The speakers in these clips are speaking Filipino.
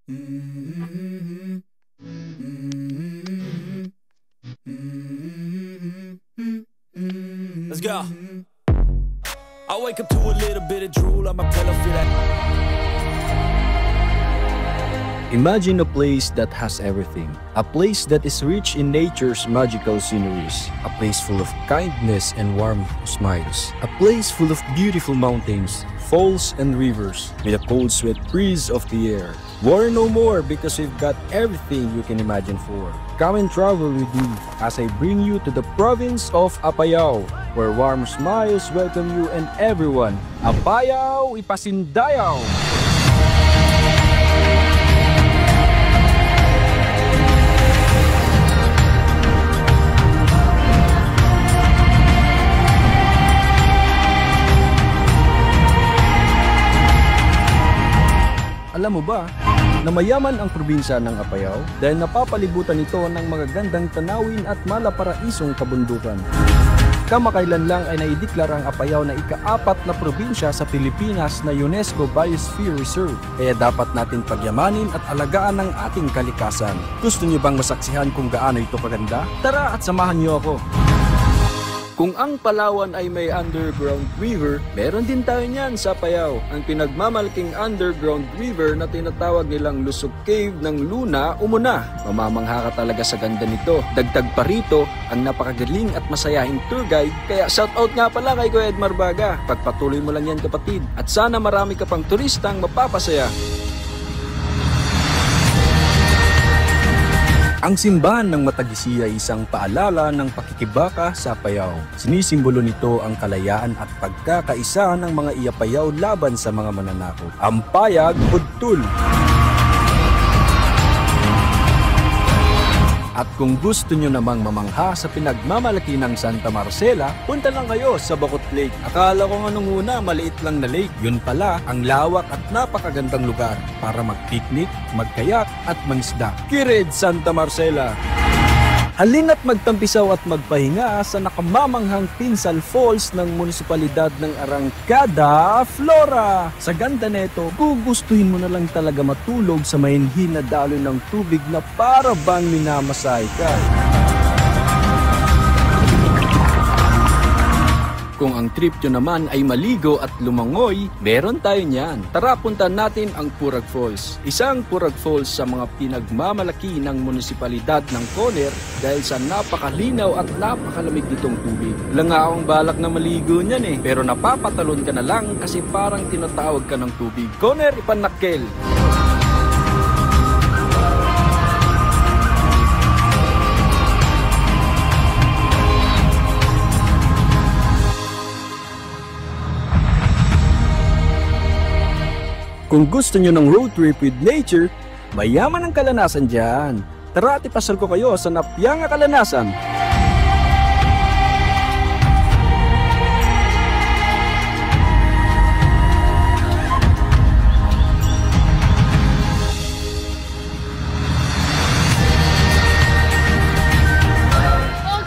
Let's go. I wake up to a little bit of drool on my pillow, feel like. Imagine a place that has everything. A place that is rich in nature's magical sceneries. A place full of kindness and warm smiles. A place full of beautiful mountains, falls and rivers, with a cold sweat breeze of the air. Worry no more because we've got everything you can imagine for. Come and travel with me as I bring you to the province of Apayao, where warm smiles welcome you and everyone. Apayao Ipasindayaw! Alam mo ba na mayaman ang probinsya ng Apayao dahil napapalibutan ito ng magagandang tanawin at malaparaisong kabundukan. Kamakailan lang ay naideklara ang Apayao na ika-4 na probinsya sa Pilipinas na UNESCO Biosphere Reserve. Kaya dapat natin pagyamanin at alagaan ang ating kalikasan. Gusto niyo bang masaksihan kung gaano ito kaganda? Tara at samahan niyo ako! Kung ang Palawan ay may underground river, meron din tayo niyan sa Apayao. Ang pinagmamalaking underground river na tinatawag nilang Lusog Cave ng Luna Umuna. Mamamangha ka talaga sa ganda nito. Dagdag pa rito ang napakagaling at masayahing tour guide. Kaya shoutout nga pala kay Kuya Edmar Baga. Pagpatuloy mo lang yan kapatid. At sana marami ka pang turistang mapapasaya. Ang simbahan ng Matagisi ay isang paalala ng pakikibaka sa Apayao. Sinisimbolo nito ang kalayaan at pagkakaisa ng mga Iapayao laban sa mga mananakop. Ang payag udtul. At kung gusto nyo namang mamangha sa pinagmamalaki ng Santa Marcela, punta lang kayo sa Bacot Lake. Akala ko nga nung una maliit lang na lake. Yun pala ang lawak at napakagandang lugar para mag-picnic, magkayak at mangisda. Kirid Santa Marcela! Halina't magtampisaw at magpahinga sa nakamamanghang Pinsal Falls ng Munisipalidad ng Arangkada, Flora. Sa ganda neto, gugustuhin mo na lang talaga matulog sa mahinhin na daloy ng tubig na para bang minamasay ka. Kung ang trip nyo naman ay maligo at lumangoy, meron tayo niyan. Tara puntahan natin ang Purag Falls. Isang Purag Falls sa mga pinagmamalaki ng munisipalidad ng Coner dahil sa napakalinaw at napakalamig nitong tubig. Wala nga akong balak na maligo niyan pero napapatalon ka na lang kasi parang tinatawag ka ng tubig. Coner Ipanakkel! Kung gusto nyo ng road trip with nature, mayaman ang kalanasan dyan. Tara at ipasal ko kayo sa napyang kalanasan.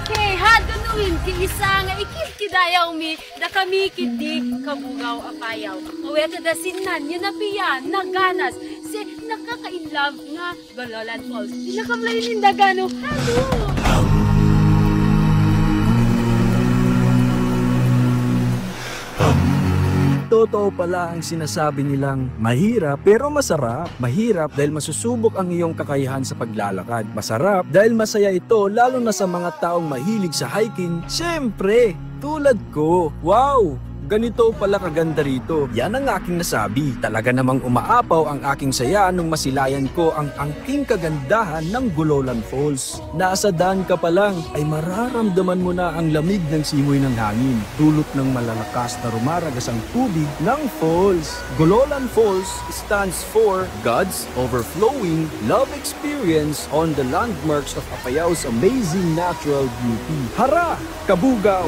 Okay, hadunuin ki isa nga ikilkidayaw mi da kami kiti kabugaw Apayao. Maweta da sinan yun na piya naganas si nakaka-inlove nga Gololan Falls. Nakamlayin dagano. Halo! Totoo pala ang sinasabi nilang mahirap pero masarap. Mahirap dahil masusubok ang iyong kakayahan sa paglalakad. Masarap dahil masaya ito lalo na sa mga taong mahilig sa hiking. Siyempre, tulad ko. Wow! Ganito pala kaganda rito. Yan ang aking nasabi. Talaga namang umaapaw ang aking saya nung masilayan ko ang angking kagandahan ng Gololan Falls. Nasa daan ka pa lang ay mararamdaman mo na ang lamig ng simoy ng hangin. Dulot ng malalakas na rumaragas ang tubig ng falls. Gololan Falls stands for God's overflowing love experience on the landmarks of Apayao's amazing natural beauty. Hara! Kabugaw!